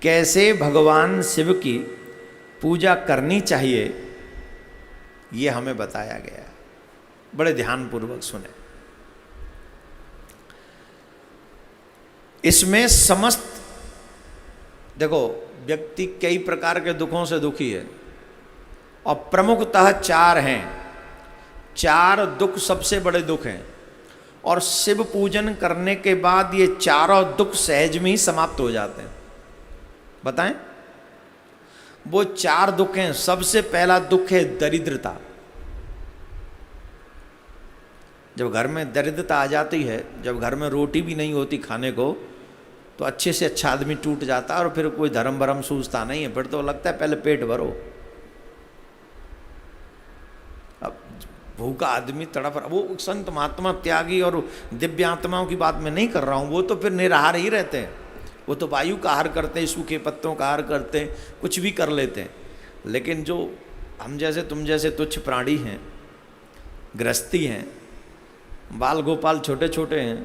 कैसे भगवान शिव की पूजा करनी चाहिए ये हमें बताया गया है। बड़े ध्यानपूर्वक सुने। इसमें समस्त, देखो व्यक्ति कई प्रकार के दुखों से दुखी है और प्रमुखतः चार हैं। चार दुख सबसे बड़े दुख हैं और शिव पूजन करने के बाद ये चारों दुख सहज में ही समाप्त हो जाते हैं। बताएं वो चार दुख हैं। सबसे पहला दुख है दरिद्रता। जब घर में दरिद्रता आ जाती है, जब घर में रोटी भी नहीं होती खाने को, तो अच्छे से अच्छा आदमी टूट जाता है और फिर कोई धर्म भरम सूझता नहीं है। फिर तो लगता है पहले पेट भरो। अब भूखा आदमी तड़प रहा, वो संत महात्मा त्यागी और दिव्य आत्माओं की बात मैं नहीं कर रहा हूँ, वो तो फिर निराहार ही रहते हैं। वो तो वायु का आहार करते हैं, सूखे पत्तों का आहार करते हैं, कुछ भी कर लेते हैं। लेकिन जो हम जैसे तुम जैसे तुच्छ प्राणी हैं, गृहस्थी हैं, बाल गोपाल छोटे छोटे हैं,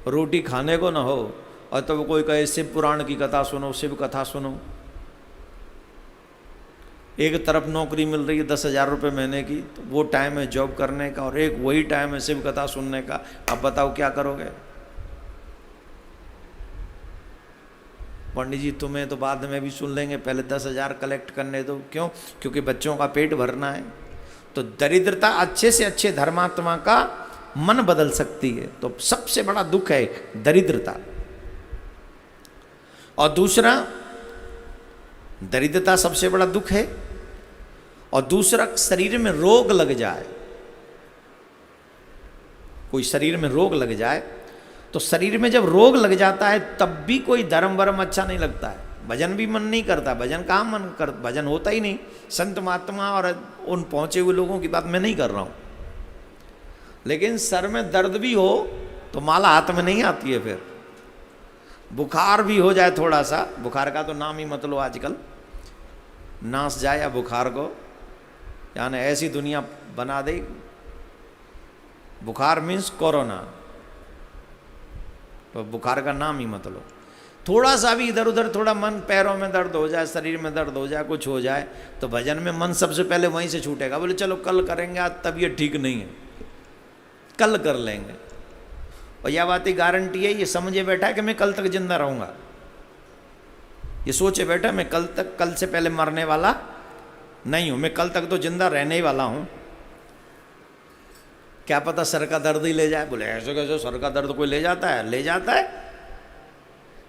रोटी खाने को ना हो और तो कोई कहे शिव पुराण की कथा सुनो, शिव कथा सुनो। एक तरफ नौकरी मिल रही है 10,000 रुपये महीने की, तो वो टाइम है जॉब करने का, और एक वही टाइम है शिव कथा सुनने का। अब बताओ क्या करोगे? पंडित जी तुम्हें तो बाद में भी सुन लेंगे, पहले 10,000 कलेक्ट करने दो। क्यों? क्योंकि बच्चों का पेट भरना है। तो दरिद्रता अच्छे से अच्छे धर्मात्मा का मन बदल सकती है। तो सबसे बड़ा दुख है दरिद्रता। और दूसरा, दरिद्रता सबसे बड़ा दुख है। और दूसरा, शरीर में रोग लग जाए। कोई शरीर में रोग लग जाए तो शरीर में जब रोग लग जाता है तब भी कोई धर्म वर्म अच्छा नहीं लगता है। भजन भी मन नहीं करता। भजन कहाँ मन कर, भजन होता ही नहीं। संत महात्मा और उन पहुंचे हुए लोगों की बात मैं नहीं कर रहा हूं। लेकिन सर में दर्द भी हो तो माला हाथ में नहीं आती है। फिर बुखार भी हो जाए थोड़ा सा, बुखार का तो नाम ही मत लो आजकल, नास जाए या बुखार को, यानी ऐसी दुनिया बना दे। बुखार मीन्स कोरोना, तो बुखार का नाम ही मत लो। थोड़ा सा भी इधर उधर, थोड़ा मन पैरों में दर्द हो जाए, शरीर में दर्द हो जाए, कुछ हो जाए, तो भजन में मन सबसे पहले वहीं से छूटेगा। बोले चलो कल करेंगे, आज तबीयत ठीक नहीं है, कल कर लेंगे। और यह बात की गारंटी है, ये समझे बैठा है कि मैं कल तक जिंदा रहूंगा। ये सोचे बैठा मैं कल से पहले मरने वाला नहीं हूं, मैं कल तक तो जिंदा रहने ही वाला हूं। क्या पता सर का दर्द ही ले जाए। बोले ऐसे कैसे, सर का दर्द कोई ले जाता है? ले जाता है।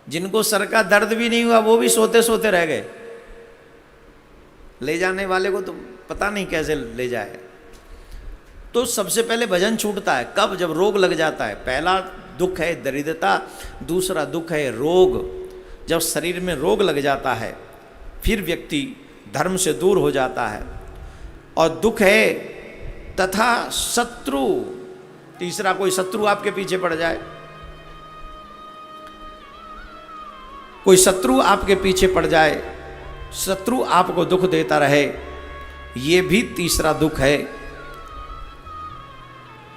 जिनको सर का दर्द भी नहीं हुआ वो भी सोते सोते रह गए। ले जाने वाले को तो पता नहीं कैसे ले जाए। तो सबसे पहले भजन छूटता है कब? जब रोग लग जाता है। पहला दुख है दरिद्रता, दूसरा दुख है रोग। जब शरीर में रोग लग जाता है फिर व्यक्ति धर्म से दूर हो जाता है। और दुख है तथा शत्रु। तीसरा, कोई शत्रु आपके पीछे पड़ जाए, कोई शत्रु आपके पीछे पड़ जाए, शत्रु आपको दुख देता रहे, ये भी तीसरा दुख है।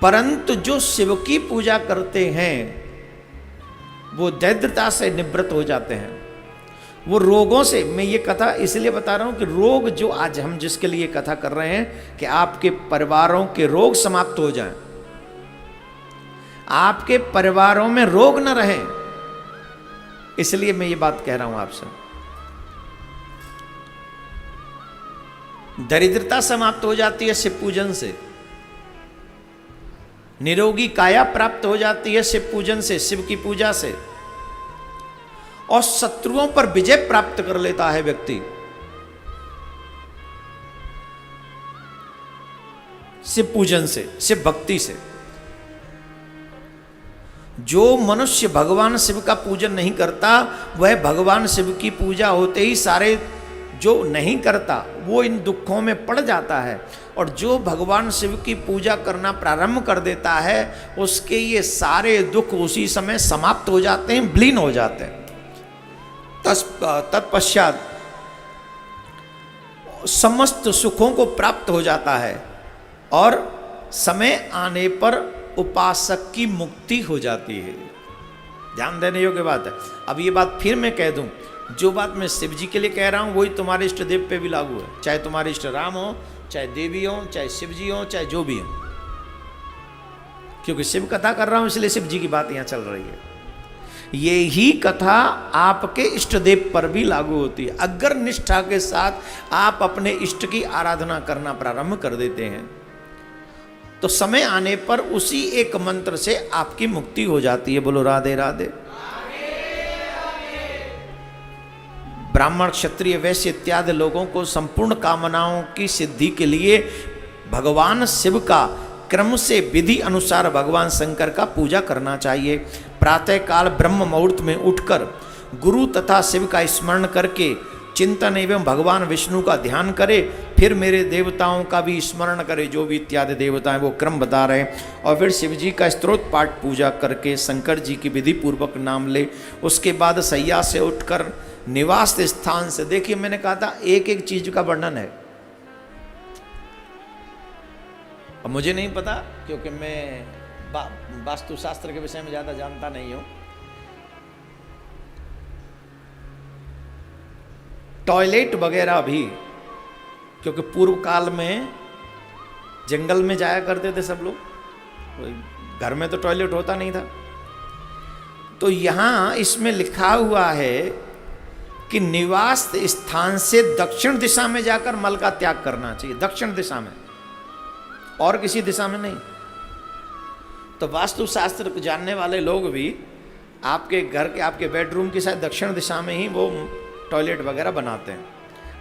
परंतु जो शिव की पूजा करते हैं वो दरिद्रता से निवृत्त हो जाते हैं। वो रोगों से, मैं ये कथा इसलिए बता रहा हूं कि रोग जो आज हम जिसके लिए कथा कर रहे हैं कि आपके परिवारों के रोग समाप्त हो जाएं, आपके परिवारों में रोग न रहें, इसलिए मैं ये बात कह रहा हूं आपसे। दरिद्रता समाप्त हो जाती है शिव पूजन से। निरोगी काया प्राप्त हो जाती है शिव पूजन से, शिव की पूजा से। और शत्रुओं पर विजय प्राप्त कर लेता है व्यक्ति शिव पूजन से, शिव भक्ति से। जो मनुष्य भगवान शिव का पूजन नहीं करता वह भगवान शिव की पूजा होते ही सारे, जो नहीं करता वो इन दुखों में पड़ जाता है। और जो भगवान शिव की पूजा करना प्रारंभ कर देता है उसके ये सारे दुख उसी समय समाप्त हो जाते हैं, विलीन हो जाते हैं। तत्पश्चात समस्त सुखों को प्राप्त हो जाता है और समय आने पर उपासक की मुक्ति हो जाती है। ध्यान देने योग्य बात है। अब ये बात फिर मैं कह दूं, जो बात मैं शिव जी के लिए कह रहा हूं वही तुम्हारे इष्ट देव पे भी लागू है, चाहे तुम्हारे इष्ट राम हो, चाहे देवी हो, चाहे शिव जी हो, चाहे जो भी हो। क्योंकि शिव कथा कर रहा हूं इसलिए शिव जी की बात यहां चल रही है। ये ही कथा आपके इष्ट देव पर भी लागू होती है। अगर निष्ठा के साथ आप अपने इष्ट की आराधना करना प्रारंभ कर देते हैं तो समय आने पर उसी एक मंत्र से आपकी मुक्ति हो जाती है। बोलो राधे राधे। ब्राह्मण क्षत्रिय वैश्य इत्यादि लोगों को संपूर्ण कामनाओं की सिद्धि के लिए भगवान शिव का क्रम से विधि अनुसार भगवान शंकर का पूजा करना चाहिए। प्रातः काल ब्रह्म मुहूर्त में उठकर गुरु तथा शिव का स्मरण करके चिंतन एवं भगवान विष्णु का ध्यान करे, फिर मेरे देवताओं का भी स्मरण करे, जो भी इत्यादि देवता हैं वो क्रम बता रहे हैं, और फिर शिव जी का स्तोत्र पाठ पूजा करके शंकर जी की विधि पूर्वक नाम ले। उसके बाद सैया से उठकर निवास स्थान से, देखिए मैंने कहा था एक एक चीज का वर्णन है। अब मुझे नहीं पता क्योंकि मैं वास्तुशास्त्र के विषय में ज्यादा जानता नहीं हूं। टॉयलेट वगैरह भी, क्योंकि पूर्व काल में जंगल में जाया करते थे सब लोग, घर में तो टॉयलेट होता नहीं था। तो यहां इसमें लिखा हुआ है कि निवास स्थान से दक्षिण दिशा में जाकर मल का त्याग करना चाहिए, दक्षिण दिशा में, और किसी दिशा में नहीं। तो वास्तुशास्त्र जानने वाले लोग भी आपके घर के, आपके बेडरूम की शायद दक्षिण दिशा में ही वो टॉयलेट वगैरह बनाते हैं,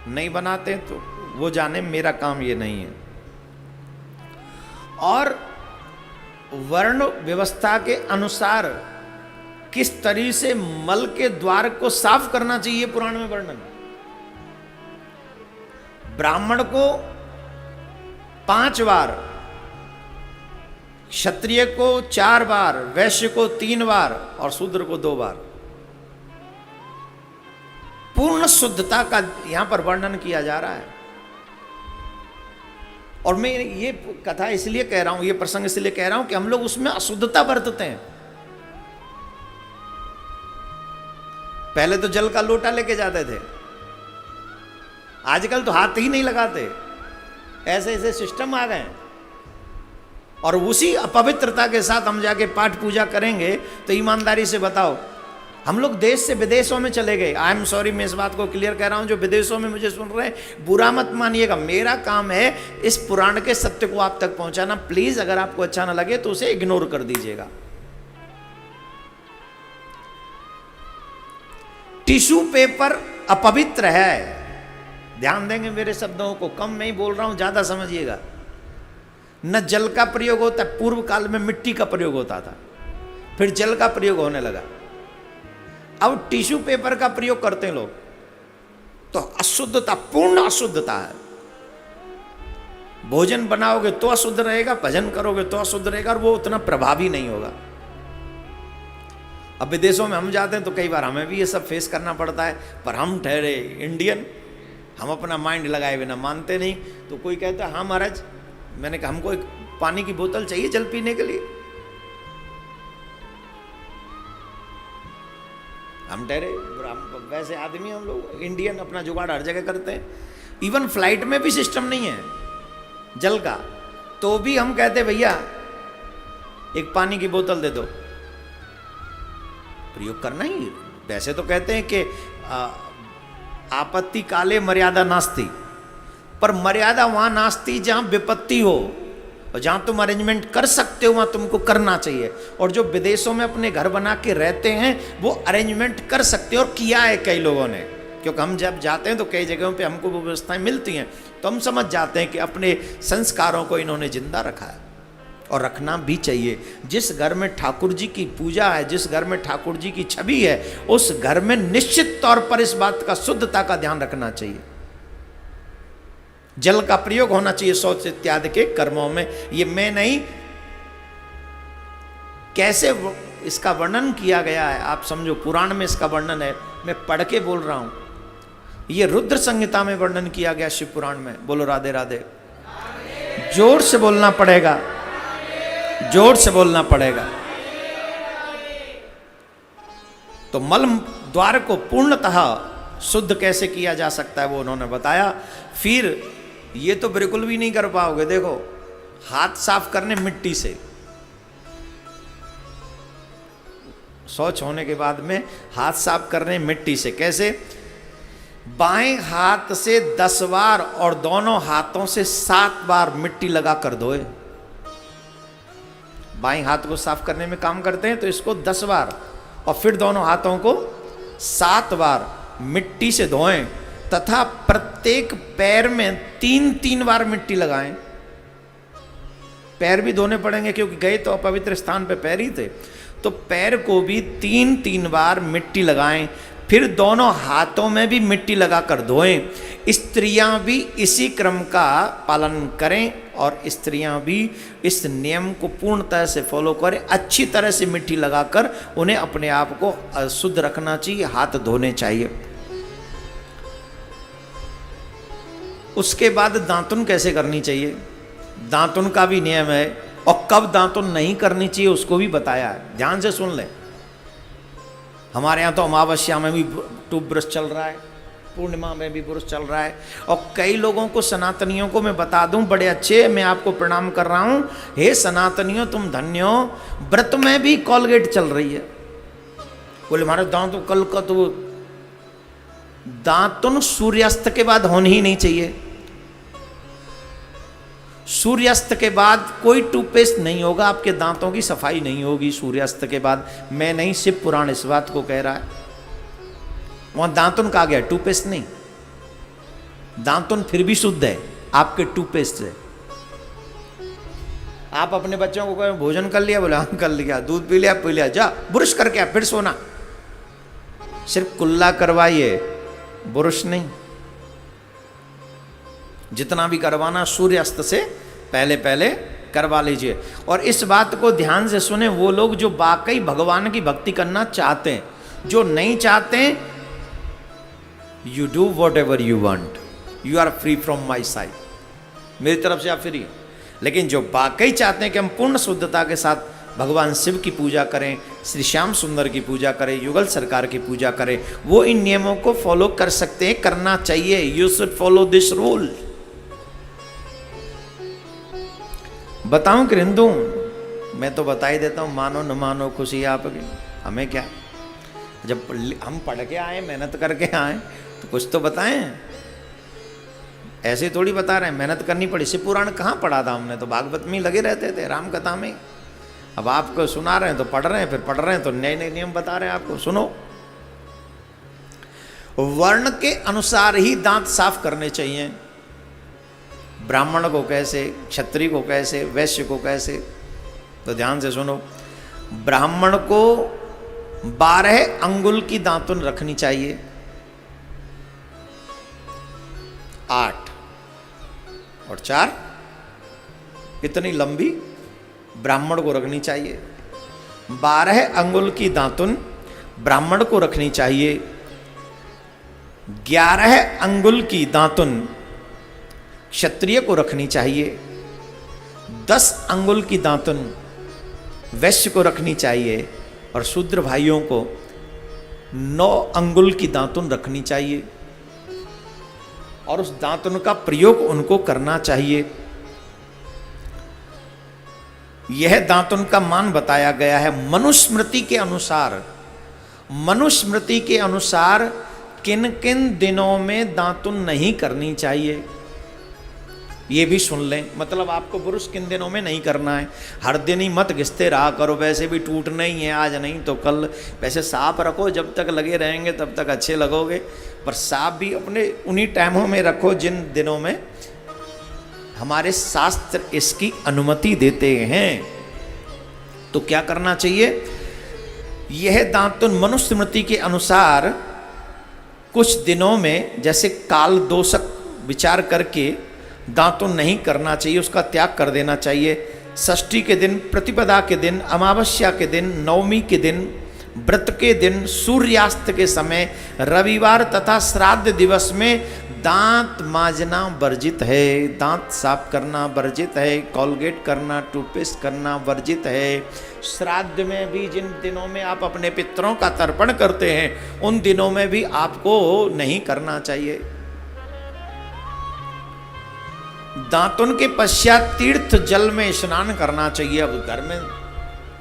नहीं बनाते तो वो जाने, मेरा काम ये नहीं है। और वर्ण व्यवस्था के अनुसार किस तरीके से मल के द्वार को साफ करना चाहिए पुराण में वर्णन। ब्राह्मण को 5 बार, क्षत्रिय को 4 बार, वैश्य को 3 बार और शूद्र को 2 बार। पूर्ण शुद्धता का यहां पर वर्णन किया जा रहा है। और मैं ये कथा इसलिए कह रहा हूं, ये प्रसंग इसलिए कह रहा हूं कि हम लोग उसमें अशुद्धता बरतते हैं। पहले तो जल का लोटा लेके जाते थे, आजकल तो हाथ ही नहीं लगाते, ऐसे ऐसे सिस्टम आ गए। और उसी अपवित्रता के साथ हम जाके पाठ पूजा करेंगे तो ईमानदारी से बताओ, हम लोग देश से विदेशों में चले गए। आई एम सॉरी, मैं इस बात को क्लियर कह रहा हूं, जो विदेशों में मुझे सुन रहे हैं बुरा मत मानिएगा, मेरा काम है इस पुराण के सत्य को आप तक पहुंचाना। प्लीज अगर आपको अच्छा ना लगे तो उसे इग्नोर कर दीजिएगा। टिश्यू पेपर अपवित्र है, ध्यान देंगे मेरे शब्दों को, कम मैं ही बोल रहा हूं, ज्यादा समझिएगा। न जल का प्रयोग होता, पूर्व काल में मिट्टी का प्रयोग होता था, फिर जल का प्रयोग होने लगा, अब टिश्यू पेपर का प्रयोग करते हैं लोग। तो अशुद्धता, पूर्ण अशुद्धता है। भोजन बनाओगे तो अशुद्ध रहेगा, भजन करोगे तो अशुद्ध रहेगा, और वो उतना प्रभावी नहीं होगा। अब विदेशों में हम जाते हैं तो कई बार हमें भी ये सब फेस करना पड़ता है, पर हम ठहरे इंडियन, हम अपना माइंड लगाए बिना मानते नहीं। तो कोई कहता है हाँ महाराज, मैंने कहा हमको एक पानी की बोतल चाहिए जल पीने के लिए, हम ठहरे, वैसे आदमी हम लोग इंडियन, अपना जुगाड़ हर जगह करते हैं। इवन फ्लाइट में भी सिस्टम नहीं है जल का, तो भी हम कहते भैया एक पानी की बोतल दे दो, प्रयोग करना ही। वैसे तो कहते हैं कि आपत्ति काले मर्यादा नास्ति, पर मर्यादा वहां नास्ति जहां विपत्ति हो, और जहां तुम अरेंजमेंट कर सकते हो वहां तुमको करना चाहिए। और जो विदेशों में अपने घर बना के रहते हैं वो अरेंजमेंट कर सकते हैं, और किया है कई लोगों ने, क्योंकि हम जब जाते हैं तो कई जगहों पे हमको वो व्यवस्थाएं मिलती हैं, तो हम समझ जाते हैं कि अपने संस्कारों को इन्होंने जिंदा रखा है, और रखना भी चाहिए। जिस घर में ठाकुर जी की पूजा है, जिस घर में ठाकुर जी की छवि है, उस घर में निश्चित तौर पर इस बात का, शुद्धता का ध्यान रखना चाहिए। जल का प्रयोग होना चाहिए शौच इत्यादि के कर्मों में। ये मैं नहीं, कैसे इसका वर्णन किया गया है आप समझो, पुराण में इसका वर्णन है, मैं पढ़ के बोल रहा हूं। ये रुद्र संहिता में वर्णन किया गया शिव पुराण में। बोलो राधे राधे। जोर से बोलना पड़ेगा, जोर से बोलना पड़ेगा। तो मल द्वार को पूर्णतः शुद्ध कैसे किया जा सकता है वो उन्होंने बताया। फिर ये तो बिल्कुल भी नहीं कर पाओगे, देखो हाथ साफ करने मिट्टी से, शौच होने के बाद में हाथ साफ करने मिट्टी से। कैसे? बाएं हाथ से 10 बार और दोनों हाथों से 7 बार मिट्टी लगा कर धोए। बाएं हाथ को साफ करने में काम करते हैं तो इसको 10 बार और फिर दोनों हाथों को 7 बार मिट्टी से धोएं, तथा प्रत्येक पैर में 3-3 बार मिट्टी लगाएं। पैर भी धोने पड़ेंगे क्योंकि गए तो अपवित्र स्थान पे पैर ही थे, तो पैर को भी 3-3 बार मिट्टी लगाएं, फिर दोनों हाथों में भी मिट्टी लगाकर धोएं। स्त्रियां भी इसी क्रम का पालन करें और स्त्रियां भी इस नियम को पूर्णतः से फॉलो करें। अच्छी तरह से मिट्टी लगाकर उन्हें अपने आप को शुद्ध रखना चाहिए, हाथ धोने चाहिए। उसके बाद दातुन कैसे करनी चाहिए, दातुन का भी नियम है, और कब दातुन नहीं करनी चाहिए उसको भी बताया है। ध्यान से सुन लें। हमारे यहाँ तो अमावस्या में भी टूप ब्रश चल रहा है, पूर्णिमा में भी ब्रश चल रहा है, और कई लोगों को, सनातनियों को मैं बता दूं, बड़े अच्छे, मैं आपको प्रणाम कर रहा हूं, हे सनातनियों तुम धन्य हो, व्रत में भी कॉलगेट चल रही है। बोले हमारे दांत तो कल का तो दातुन सूर्यास्त के बाद होनी ही नहीं चाहिए। सूर्यास्त के बाद कोई टूथपेस्ट नहीं होगा, आपके दांतों की सफाई नहीं होगी सूर्यास्त के बाद। मैं नहीं, शिव पुराण इस बात को कह रहा है। वहां दातुन कहा गया, टूथपेस्ट नहीं। दातुन फिर भी शुद्ध है आपके टूथपेस्ट से। आप अपने बच्चों को कहें भोजन कर लिया, बोले हाँ कर लिया, दूध पी लिया, जा ब्रश करके आ, फिर सोना। सिर्फ कुल्ला करवाइए, ब्रश नहीं। जितना भी करवाना सूर्यास्त से पहले पहले करवा लीजिए। और इस बात को ध्यान से सुने वो लोग जो वाकई भगवान की भक्ति करना चाहते हैं। जो नहीं चाहते, you do whatever you want, you are free from my side, मेरी तरफ से आप फ्री। लेकिन जो वाकई चाहते हैं कि हम पूर्ण शुद्धता के साथ भगवान शिव की पूजा करें, श्री श्याम सुंदर की पूजा करें, युगल सरकार की पूजा करें, वो इन नियमों को फॉलो कर सकते हैं, करना चाहिए। You should follow this rule. बताऊं कि हिंदू, मैं तो बता ही देता हूं, मानो न मानो खुशी आपकी, हमें क्या। जब हम पढ़ के आए, मेहनत करके आए, तो कुछ तो बताएं। ऐसे थोड़ी बता रहे हैं, मेहनत करनी पड़ी। शिव पुराण कहाँ पढ़ा था हमने, तो भागवत में ही लगे रहते थे, राम कथा में। अब आपको सुना रहे हैं तो पढ़ रहे हैं, फिर पढ़ रहे हैं तो नए नए नियम बता रहे हैं आपको। सुनो, वर्ण के अनुसार ही दांत साफ करने चाहिए। ब्राह्मण को कैसे, क्षत्रिय को कैसे, वैश्य को कैसे, तो ध्यान से सुनो। ब्राह्मण को 12 अंगुल की दातुन रखनी चाहिए, 8 और 4, इतनी लंबी ब्राह्मण को रखनी चाहिए। 12 अंगुल की दातुन ब्राह्मण को रखनी चाहिए। 11 अंगुल की दातुन क्षत्रिय को रखनी चाहिए। 10 अंगुल की दातुन वैश्य को रखनी चाहिए। और शूद्र भाइयों को 9 अंगुल की दातुन रखनी चाहिए, और उस दातुन का प्रयोग उनको करना चाहिए। यह दातुन का मान बताया गया है मनुस्मृति के अनुसार। मनुस्मृति के अनुसार किन किन दिनों में दातुन नहीं करनी चाहिए, ये भी सुन लें। मतलब आपको ब्रश किन दिनों में नहीं करना है। हर दिन ही मत घिसते रहा करो, वैसे भी टूटना ही है, आज नहीं तो कल। वैसे साफ रखो, जब तक लगे रहेंगे तब तक अच्छे लगोगे, पर साफ भी अपने उन्हीं टाइमों में रखो जिन दिनों में हमारे शास्त्र इसकी अनुमति देते हैं। तो क्या करना चाहिए, यह दातुन मनुस्मृति के अनुसार कुछ दिनों में, जैसे काल दोषक विचार करके दातुन नहीं करना चाहिए, उसका त्याग कर देना चाहिए। षष्ठी के दिन, प्रतिपदा के दिन, अमावस्या के दिन, नवमी के दिन, व्रत के दिन, सूर्यास्त के समय, रविवार तथा श्राद्ध दिवस में दांत मांजना वर्जित है। दांत साफ करना वर्जित है, कॉलगेट करना, टूथपेस्ट करना वर्जित है। श्राद्ध में भी जिन दिनों में आप अपने पितरों का तर्पण करते हैं उन दिनों में भी आपको नहीं करना चाहिए। दांतुन के पश्चात तीर्थ जल में स्नान करना चाहिए। अब घर में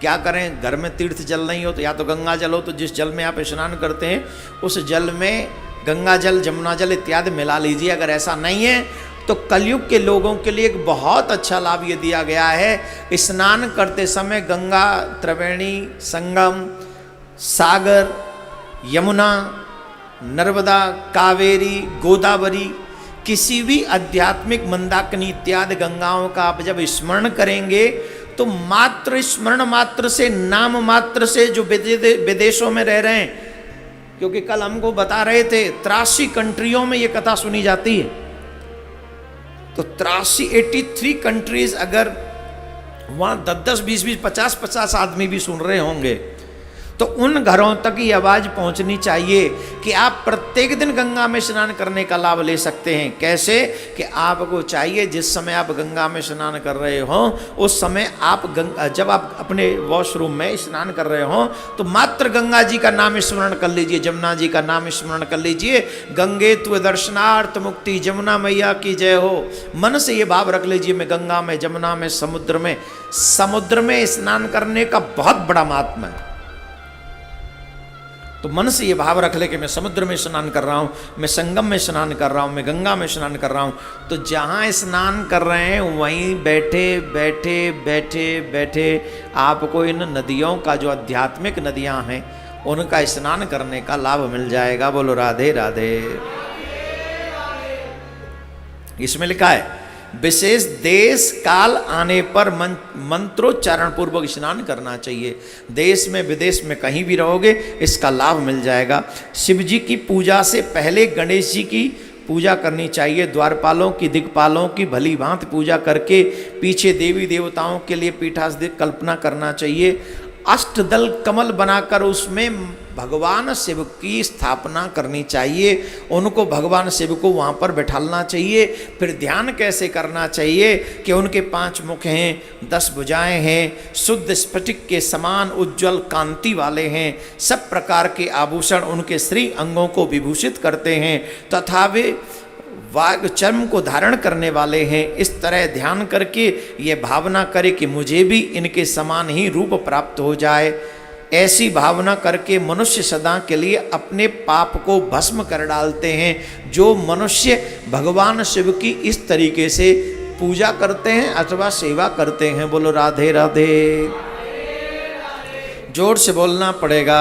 क्या करें, घर में तीर्थ जल नहीं हो तो या तो गंगा जल हो, तो जिस जल में आप स्नान करते हैं उस जल में गंगा जल, जमुना जल इत्यादि मिला लीजिए। अगर ऐसा नहीं है तो कलयुग के लोगों के लिए एक बहुत अच्छा लाभ ये दिया गया है, स्नान करते समय गंगा, त्रिवेणी संगम, सागर, यमुना, नर्मदा, कावेरी, गोदावरी, किसी भी आध्यात्मिक मंदाकिनी इत्यादि गंगाओं का आप जब स्मरण करेंगे तो मात्र स्मरण मात्र से, नाम मात्र से, जो विदेशों में रह रहे हैं, क्योंकि कल हमको बता रहे थे 83 कंट्रियों में ये कथा सुनी जाती है, तो 83 कंट्रीज, अगर वहां 10-10, 20-20, 50-50 आदमी भी सुन रहे होंगे तो उन घरों तक ये आवाज पहुंचनी चाहिए कि आप प्रत्येक दिन गंगा में स्नान करने का लाभ ले सकते हैं। कैसे कि आपको चाहिए जिस समय आप गंगा में स्नान कर रहे हो उस समय आप जब आप अपने वॉशरूम में स्नान कर रहे हो तो मात्र गंगा जी का नाम स्मरण कर लीजिए, जमुना जी का नाम स्मरण कर लीजिए। गंगे त्व दर्शनार्थ मुक्ति, जमुना मैया की जय हो। मन से ये भाव रख लीजिए, मैं गंगा में, जमुना में, समुद्र में स्नान करने का बहुत बड़ा महात्मा है। तो मन से ये भाव रख ले कि मैं समुद्र में स्नान कर रहा हूँ, मैं संगम में स्नान कर रहा हूँ, मैं गंगा में स्नान कर रहा हूँ। तो जहाँ स्नान कर रहे हैं वहीं बैठे बैठे बैठे बैठे आपको इन नदियों का, जो आध्यात्मिक नदियाँ हैं, उनका स्नान करने का लाभ मिल जाएगा। बोलो राधे राधे। इसमें लिखा है विशेष देश काल आने पर मंत्रोच्चारण पूर्वक स्नान करना चाहिए। देश में विदेश में कहीं भी रहोगे इसका लाभ मिल जाएगा। शिव जी की पूजा से पहले गणेश जी की पूजा करनी चाहिए। द्वारपालों की, दिक्पालों की भली भांति पूजा करके पीछे देवी देवताओं के लिए पीठासीन कल्पना करना चाहिए। अष्टदल कमल बनाकर उसमें भगवान शिव की स्थापना करनी चाहिए। उनको भगवान शिव को वहाँ पर बैठालना चाहिए। फिर ध्यान कैसे करना चाहिए कि उनके 5 मुख हैं, 10 भुजाएं हैं, शुद्ध स्फटिक के समान उज्ज्वल कांति वाले हैं, सब प्रकार के आभूषण उनके श्री अंगों को विभूषित करते हैं तथा वे वाग चर्म को धारण करने वाले हैं। इस तरह ध्यान करके ये भावना करे कि मुझे भी इनके समान ही रूप प्राप्त हो जाए। ऐसी भावना करके मनुष्य सदा के लिए अपने पाप को भस्म कर डालते हैं। जो मनुष्य भगवान शिव की इस तरीके से पूजा करते हैं अथवा सेवा करते हैं। बोलो राधे राधे। जोर से बोलना पड़ेगा।